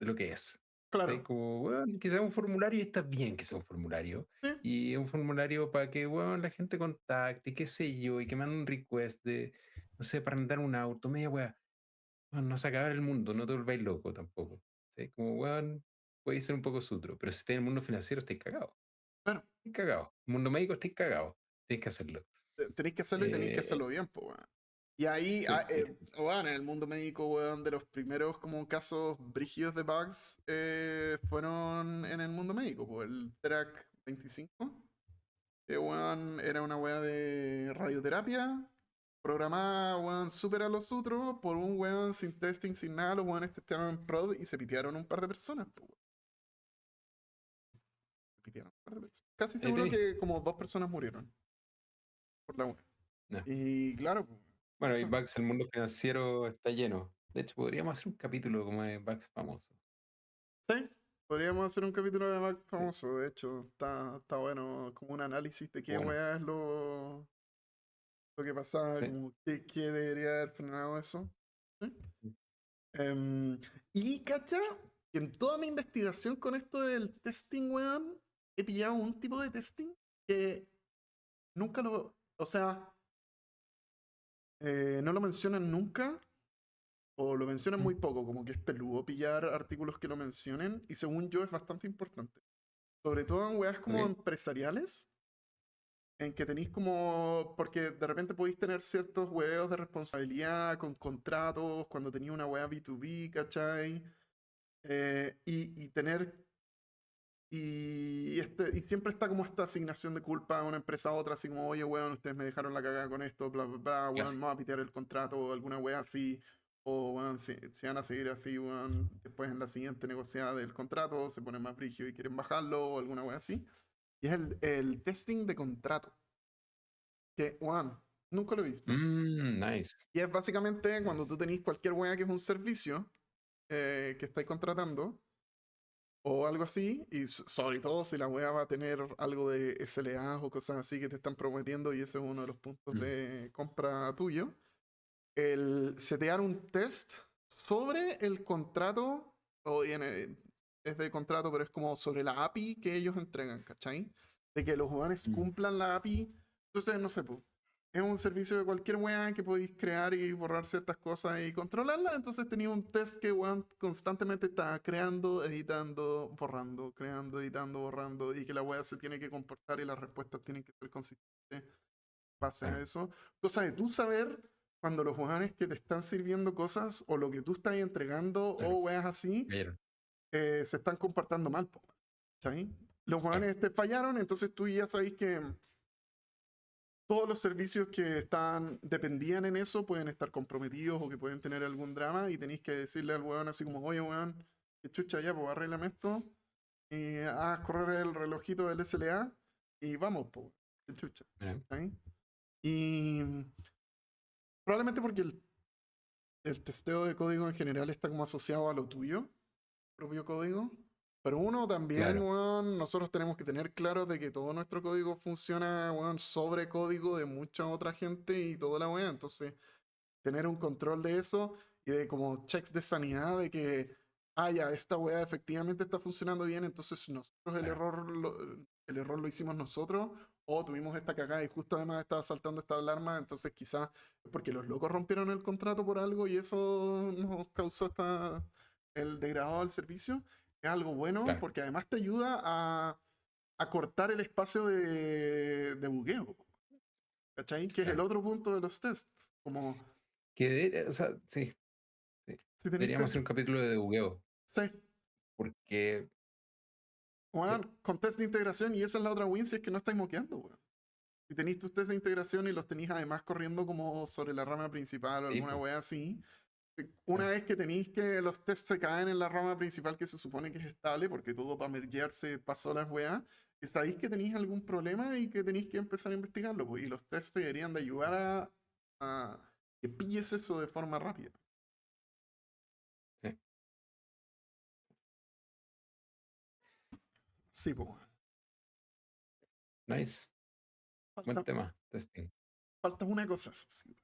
S2: lo que es? ¿Sí?
S1: Claro.
S2: Como, bueno, que sea un formulario y está bien que sea un formulario.
S1: Sí,
S2: Y un formulario para que, bueno, la gente contacte, qué sé yo, y que mande un request de, no sé, para andar un auto, media weá. Bueno, no se acaba el mundo, no te volváis loco tampoco. ¿Sí? Como, weón, puede ser un poco sutro, pero si estás en el mundo financiero, estáis cagados.
S1: claro.
S2: Estáis cagados. El mundo médico, estáis cagados. Tienes que hacerlo.
S1: Tenéis que hacerlo y tenéis que
S2: Eh,
S1: hacerlo bien, pues, weón. Y ahí,
S2: sí,
S1: weón, en el mundo médico, weón, de los primeros como casos brígidos de bugs fueron en el mundo médico, pues el Track 25. Que, weón, era una weá de radioterapia programada, weón, súper a los otros por un weón sin testing, sin nada. Los weones testearon en prod y se pitearon un par de personas, pues, weón. Se pitearon un par de personas. Casi
S2: ahí
S1: seguro
S2: tenéis.
S1: que como dos personas murieron por la weá.
S2: No.
S1: Y claro, pues,
S2: Bueno, y
S1: eso.
S2: Bugs, el mundo financiero está lleno. De hecho, podríamos hacer un capítulo como de Bugs famoso.
S1: Sí, podríamos hacer un capítulo de Mac
S2: Sí,
S1: famoso. De hecho, está bueno como un análisis de qué
S2: bueno,
S1: weá es lo que pasaba,
S2: sí.
S1: como qué debería haber frenado eso. ¿Sí? Em, y cacha, que en toda mi investigación con esto del testing, weón, he pillado un tipo de testing que nunca lo, o sea, no lo mencionan nunca o lo mencionan
S2: Mm,
S1: muy poco, como que es peludo pillar artículos que lo mencionen y según yo es bastante importante. Sobre todo en weas como
S2: ok,
S1: empresariales, en que tenéis como, porque de repente podéis tener ciertos weos de responsabilidad con contratos, cuando tenéis una wea B2B, ¿cachai? Y tener y siempre está como esta asignación de culpa de una empresa a otra, así como, oye, weón, ustedes me dejaron la cagada con esto, bla, bla, bla, weón, me
S2: clásico.
S1: voy a pitear el contrato o alguna wea así, o, weón, si van a seguir así, weón, después en la siguiente negociada del contrato se pone más brígido y quieren bajarlo o alguna wea así. Y es el testing de contrato, que, weón, nunca lo he visto.
S2: Nice,
S1: Y es básicamente cuando tú
S2: nice.
S1: tenés cualquier wea que es un servicio que estáis contratando o algo así, y sobre todo si la wea va a tener algo de SLA o cosas así que te están prometiendo, y ese es uno de los puntos
S2: Mm,
S1: de compra tuyo, el setear un test sobre el contrato, o viene, es de contrato, pero es como sobre la API que ellos entregan, ¿cachai? De que los jugadores
S2: mm,
S1: cumplan la API. Entonces, no sé, po, es un servicio de cualquier weá que podéis crear y borrar ciertas cosas y controlarlas. Entonces tenía un test que weón constantemente está creando, editando, borrando, creando, editando, borrando, y que la weá se tiene que comportar y las respuestas tienen que ser consistentes base a
S2: claro,
S1: eso. Cosa de tú saber cuando los jugadores que te están sirviendo cosas o lo que tú estás entregando
S2: claro,
S1: o weas así,
S2: cayeron.
S1: se están comportando mal, po, ¿cachai? Los
S2: Claro,
S1: hueones te fallaron, entonces tú ya sabéis que todos los servicios que dependían en eso pueden estar comprometidos o que pueden tener algún drama y tenéis que decirle al hueón así como, oye, hueón, que chucha ya, pues arréglame esto, y haz correr el relojito del SLA y vamos, pues, que chucha.
S2: mira,
S1: ¿Cachai? Y probablemente porque el testeo de código en general está como asociado a lo tuyo, propio código. Pero uno también,
S2: claro,
S1: weón, nosotros tenemos que tener claro de que todo nuestro código funciona, weón, sobre código de mucha otra gente y toda la weá. Entonces, tener un control de eso y de como checks de sanidad de que, ya, esta weá efectivamente está funcionando bien, entonces nosotros
S2: claro,
S1: el error lo hicimos nosotros, o tuvimos esta cagada y justo además estaba saltando esta alarma, entonces quizás porque los locos rompieron el contrato por algo y eso nos causó el degradado del servicio. Es algo bueno
S2: claro.
S1: porque además te ayuda a cortar el espacio de bugueo, ¿cachai? Que es el
S2: Claro.
S1: otro punto de los tests. Como
S2: O sea, sí, sí.
S1: si tenéis
S2: Deberíamos hacer un capítulo de debugueo,
S1: sí,
S2: porque sí,
S1: weón, con test de integración, y esa es la otra win si es que no estáis moqueando, weón. Si tenéis tus test de integración y los tenéis además corriendo como sobre la rama principal o
S2: sí,
S1: alguna
S2: pues,
S1: wea así, una
S2: claro,
S1: vez que tenéis que los tests se caen en la rama principal que se supone que es estable, porque todo para mergearse pasó las weas, y sabéis que tenéis algún problema y que tenéis que empezar a investigarlo, pues, y los tests deberían de ayudar a que pilles eso de forma rápida.
S2: sí.
S1: Sí, pues, weón.
S2: Nice. Buen
S1: Falta,
S2: tema, testing.
S1: falta una cosa, eso sí.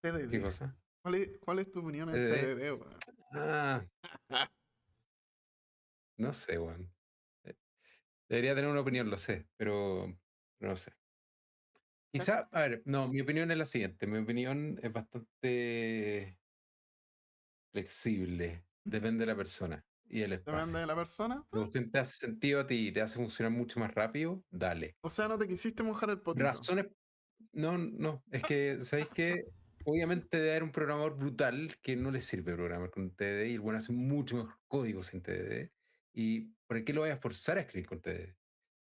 S2: ¿Qué
S1: TDD.
S2: cosa?
S1: ¿Cuál es tu opinión en
S2: TDD.
S1: TDD, weón?
S2: Ah, no sé, weón. Eh, Debería tener una opinión, lo sé, pero no sé. Quizá, a ver, no, mi opinión es la siguiente. Mi opinión es bastante flexible. Depende de la persona y el
S1: Depende
S2: espacio.
S1: de la persona.
S2: Si la cuestión te hace sentido a ti y te hace funcionar mucho más rápido, dale.
S1: O sea, no te quisiste mojar el potito.
S2: Razones, no, no, es que, ¿sabéis qué? Obviamente debe haber un programador brutal que no le sirve programar con TDD y el bueno hace mucho mejor código sin TDD. ¿Y por qué lo voy a forzar a escribir con TDD?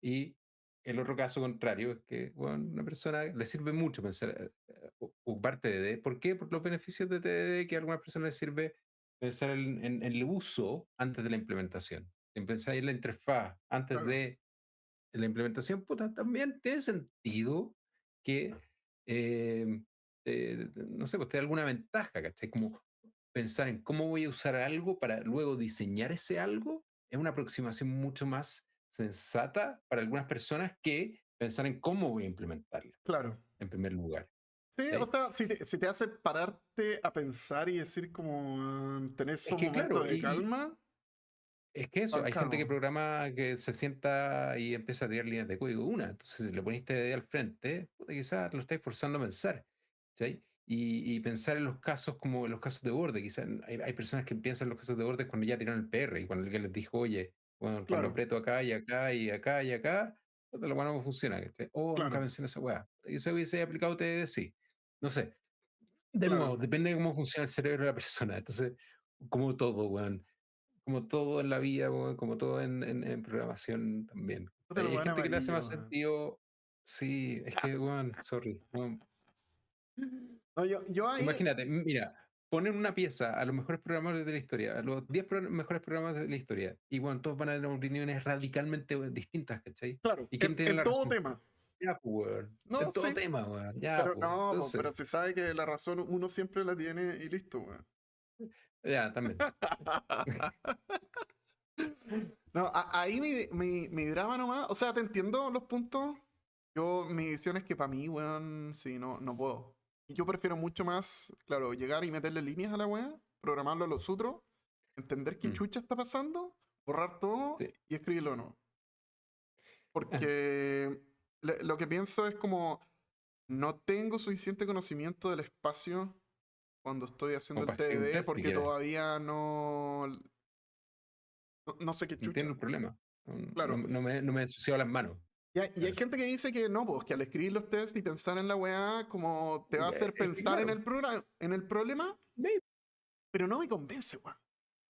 S2: Y el otro caso contrario es que, bueno, una persona le sirve mucho pensar, ocupar TDD. ¿Por qué? Por los beneficios de TDD que a algunas personas les sirve pensar en el uso antes de la implementación. En pensar en la interfaz antes
S1: Claro,
S2: de la implementación, puta, también tiene sentido que, eh, no sé, pues te da alguna ventaja, ¿cachai? Como pensar en cómo voy a usar algo para luego diseñar ese algo es una aproximación mucho más sensata para algunas personas que pensar en cómo voy a implementarlo
S1: claro.
S2: en primer lugar.
S1: Sí, o
S2: ¿Cachai?
S1: sea, si te hace pararte a pensar y decir como tener
S2: Es
S1: esos
S2: que
S1: momentos
S2: claro,
S1: de calma,
S2: es que eso, hay gente que
S1: bancado.
S2: programa que se sienta y empieza a tirar líneas de código una. Entonces, si le poniste de al frente, puta, quizás lo estáis forzando a pensar. ¿Sí? Y pensar en los casos como en los casos de borde. Quizás hay personas que piensan en los casos de borde cuando ya tiraron el PR y cuando alguien les dijo, oye, bueno, cuando
S1: Claro,
S2: aprieto acá y acá y acá y acá, puta, la weá no funciona. ¿Cachai? O nunca
S1: claro,
S2: pensé en esa weá. Y se hubiese aplicado TDD, sí. No sé. De nuevo,
S1: claro.
S2: depende de cómo funciona el cerebro de la persona. Entonces, como todo, weón, como todo en la vida, weón, como todo en programación también.
S1: Puta el
S2: Hay
S1: weón
S2: gente que le hace más
S1: amarillo, weón.
S2: sentido. Sí, es que, weón, sorry. Weón.
S1: No, yo ahí,
S2: Imagínate, mira, ponen una pieza a los mejores programadores de la historia, a los 10 mejores programadores de la historia, y bueno, todos van a tener opiniones radicalmente distintas, ¿cachai?
S1: claro,
S2: ¿Y quién
S1: en,
S2: tiene
S1: en
S2: la
S1: todo
S2: razón?
S1: tema.
S2: Ya, pues, weón.
S1: No,
S2: En todo
S1: sí,
S2: tema, weón. Ya,
S1: pero
S2: pues.
S1: no, pues,
S2: Entonces,
S1: pero se sabe que la razón uno siempre la tiene y listo, weón.
S2: ya, también.
S1: No, ahí mi drama nomás, o sea, te entiendo los puntos. Mi visión es que para mí, weón, sí, no puedo. Y yo prefiero mucho más, claro, llegar y meterle líneas a la weá, programarlo a los sutros, entender qué
S2: Mm,
S1: chucha está pasando, borrar todo
S2: sí.
S1: y escribirlo no.
S2: Ah,
S1: Porque lo que pienso es como, no tengo suficiente conocimiento del espacio cuando estoy haciendo
S2: como
S1: el
S2: para escribir un
S1: TDD
S2: test
S1: porque
S2: siquiera.
S1: todavía no sé qué
S2: Entiendo
S1: chucha.
S2: el problema. No,
S1: Claro.
S2: no me he ensuciado las manos.
S1: Y hay
S2: Claro.
S1: gente que dice que no, pues que al escribir los tests y pensar en la weá, como te va a hacer
S2: Es que
S1: pensar en
S2: claro,
S1: el problema,
S2: maybe,
S1: pero no me convence, weón.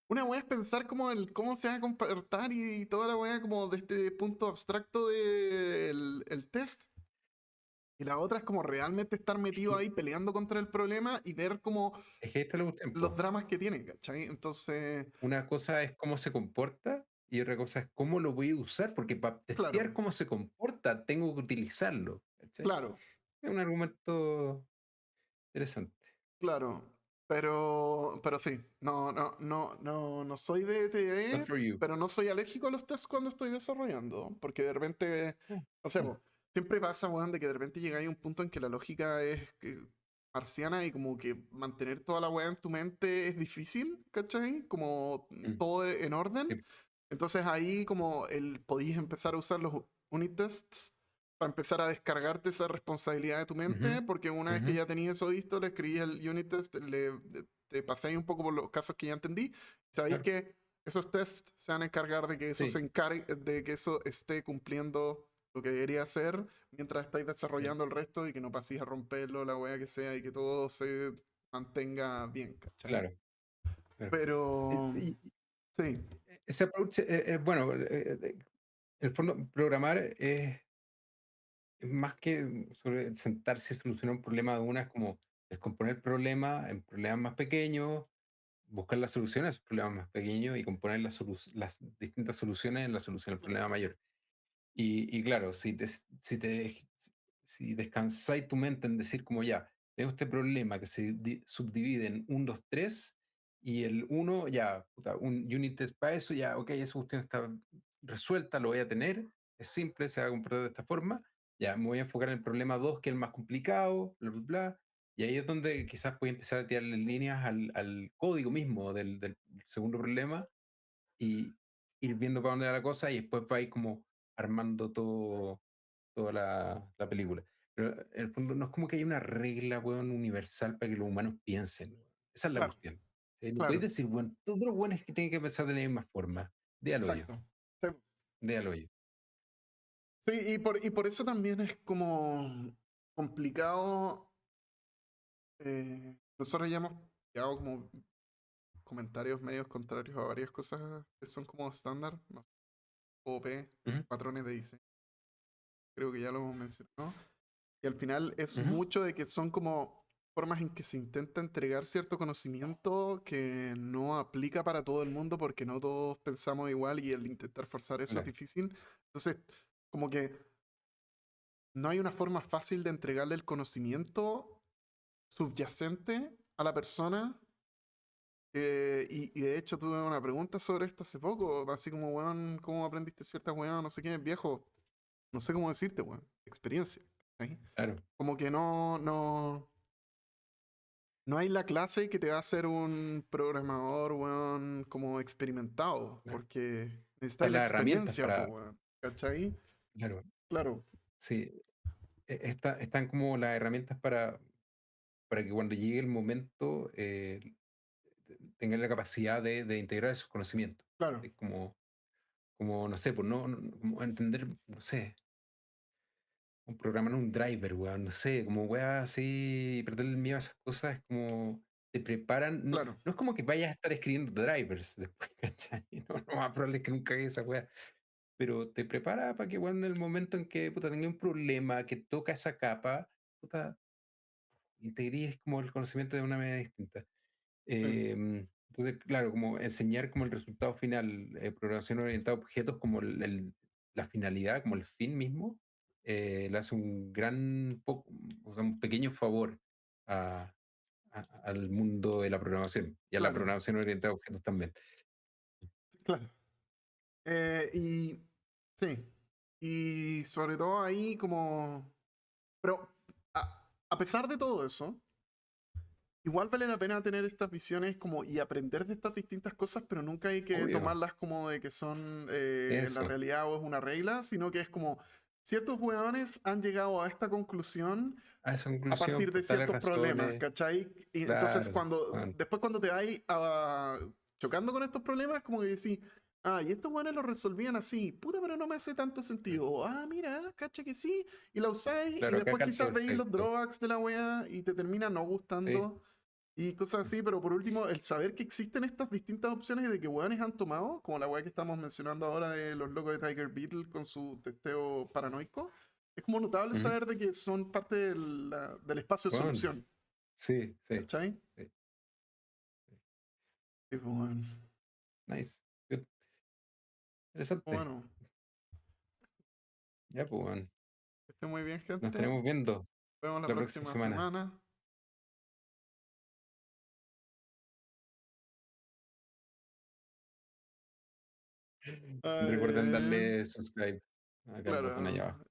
S1: Una weá es pensar como cómo se va a comportar y toda la weá como de este punto abstracto del el test. Y la otra es como realmente estar
S2: Es
S1: metido
S2: que,
S1: ahí peleando contra el problema y ver como
S2: es que ahí está la cuestión,
S1: los
S2: po.
S1: dramas que tiene, ¿cachai? Entonces,
S2: Una cosa es cómo se comporta y otra cosa es cómo lo voy a usar, porque para testear
S1: claro,
S2: cómo se comporta tengo que utilizarlo, ¿cachai?
S1: claro,
S2: Es un argumento interesante.
S1: claro. Pero sí, no soy de
S2: Not
S1: TDE,
S2: for you.
S1: pero no soy alérgico a los tests cuando estoy desarrollando. Porque de repente,
S2: Mm,
S1: o sea,
S2: mm,
S1: po, siempre pasa, weón, de que de repente llega a un punto en que la lógica es marciana y como que mantener toda la weá en tu mente es difícil, ¿cachai? Como
S2: mm,
S1: todo en orden.
S2: sí,
S1: Entonces ahí como podías empezar a usar los unit tests para empezar a descargarte esa responsabilidad de tu
S2: ujú,
S1: mente, porque una vez que
S2: ujú,
S1: ya tenías eso visto, le escribías el unit test, te pasáis un poco por los casos que ya entendí, sabéis
S2: claro,
S1: que esos tests se van a encargar de que eso se
S2: sí,
S1: encargue, de que eso esté cumpliendo lo que debería hacer mientras estáis
S2: sí,
S1: desarrollando el resto y que no paséis a romperlo, la wea que sea, y que todo se mantenga bien, ¿cachai?
S2: claro, claro.
S1: Pero
S2: Sí,
S1: sí,
S2: ese approach, bueno, el fondo, programar es más que sobre sentarse y solucionar un problema de una, es como descomponer el problema en problemas más pequeños, buscar las soluciones a esos problemas más pequeños y componer las distintas soluciones en la solución al problema mayor. Y claro, si descansáis tu mente en decir como ya, tengo este problema que se subdivide en 1, 2, 3 y el uno ya, puta, un unit test para eso, ya, ok, esa cuestión está resuelta, lo voy a tener, es simple, se va a comportar de esta forma, ya, me voy a enfocar en el problema 2 que es el más complicado, bla, bla, bla, y ahí es donde quizás voy a empezar a tirarle líneas al código mismo del segundo problema y ir viendo para dónde va la cosa y después va a ir como armando toda la película. Pero en el fondo no es como que haya una regla, weón, universal para que los humanos piensen. Esa es la
S1: claro,
S2: cuestión. ¿Sí? No podéis
S1: claro,
S2: decir, weón, todos los buenos que tienen que pensar de la misma forma. Déjalo yo,
S1: exacto. Sí.
S2: déjalo yo.
S1: Sí, y por eso también es como complicado. Nosotros ya hemos llegado como comentarios medios contrarios a varias cosas que son como estándar, no sé, OP,
S2: Ujú,
S1: patrones de diseño, creo que ya lo hemos mencionado. Y al final es
S2: ujú,
S1: mucho de que son como formas en que se intenta entregar cierto conocimiento que no aplica para todo el mundo porque no todos pensamos igual y el intentar forzar eso es
S2: claro,
S1: difícil. Entonces, como que no hay una forma fácil de entregarle el conocimiento subyacente a la persona. Y de hecho tuve una pregunta sobre esto hace poco, así como, weón, ¿cómo aprendiste ciertas weón? No sé qué, viejo, no sé cómo decirte, weón, experiencia. ¿Sí?
S2: claro,
S1: Como que no hay la clase que te va a hacer un programador, weón, como experimentado,
S2: claro.
S1: porque necesitas
S2: Están
S1: la
S2: las herramientas
S1: experiencia, po,
S2: para,
S1: weón, ¿cachai?
S2: claro,
S1: Claro,
S2: sí, están como las herramientas para que cuando llegue el momento tengan la capacidad de integrar esos conocimientos.
S1: claro,
S2: Es como, no sé, pues como entender, no sé, un programar un driver, weón, no sé, como weá así, perder el miedo a esas cosas es como te preparan, no,
S1: claro,
S2: no es como que vayas a estar escribiendo drivers después, ¿cachai? No, no más probable es que nunca hagas esa weá, pero te prepara para que, bueno, en el momento en que puta, tenga un problema que toca esa capa, puta, integres como el conocimiento de una manera distinta.
S1: sí,
S2: Entonces, claro, como enseñar como el resultado final, programación orientada a objetos como la finalidad, como el fin mismo, le hace un o sea, un pequeño favor a- al mundo de la programación y a la
S1: claro,
S2: programación orientada a objetos también.
S1: claro. Y sí, y sobre todo ahí como... Pero a pesar de todo eso, igual vale la pena tener estas visiones como y aprender de estas distintas cosas, pero nunca hay que
S2: Obvio,
S1: tomarlas como de que son la
S2: eso.
S1: realidad o es una regla, sino que es como ciertos hueones han llegado a esta conclusión
S2: A esa
S1: a
S2: conclusión,
S1: partir de
S2: por tales
S1: ciertos problemas,
S2: razones,
S1: ¿cachai? Y entonces
S2: claro, bueno,
S1: después cuando te vas chocando con estos problemas, como que decís, ah, y estos hueones lo resolvían así, puta, pero no me hace tanto sentido. O, ah, mira, cacha que sí, y la usáis, y
S2: claro, acá
S1: después
S2: calza
S1: quizás veis los
S2: perfecto.
S1: drawbacks de la wea y te termina no
S2: Sí,
S1: gustando. y cosas así, pero por último, el saber que existen estas distintas opciones y de que weones han tomado, como la weá que estamos mencionando ahora de los locos de Tiger Beetle con su testeo paranoico, es como notable
S2: Ujú.
S1: saber de que son parte del espacio de
S2: Bueno,
S1: solución,
S2: sí, sí,
S1: ¿cachai?
S2: sí.
S1: Y pues, bueno,
S2: Nice. Good. Interesante.
S1: bueno,
S2: Ya, pues, bueno.
S1: que esté muy bien,
S2: Nos
S1: gente. Nos
S2: estaremos viendo
S1: vemos la
S2: la próxima
S1: próxima
S2: semana.
S1: semana.
S2: Recuerden
S1: Ay,
S2: darle subscribe acá al botón allá
S1: claro,
S2: abajo.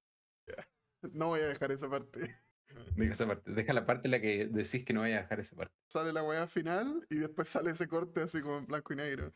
S1: no voy a dejar esa parte.
S2: Deja esa parte. Deja la parte en la que decís que no vaya a dejar esa parte.
S1: Sale la weá final y después sale ese corte así como en blanco y negro.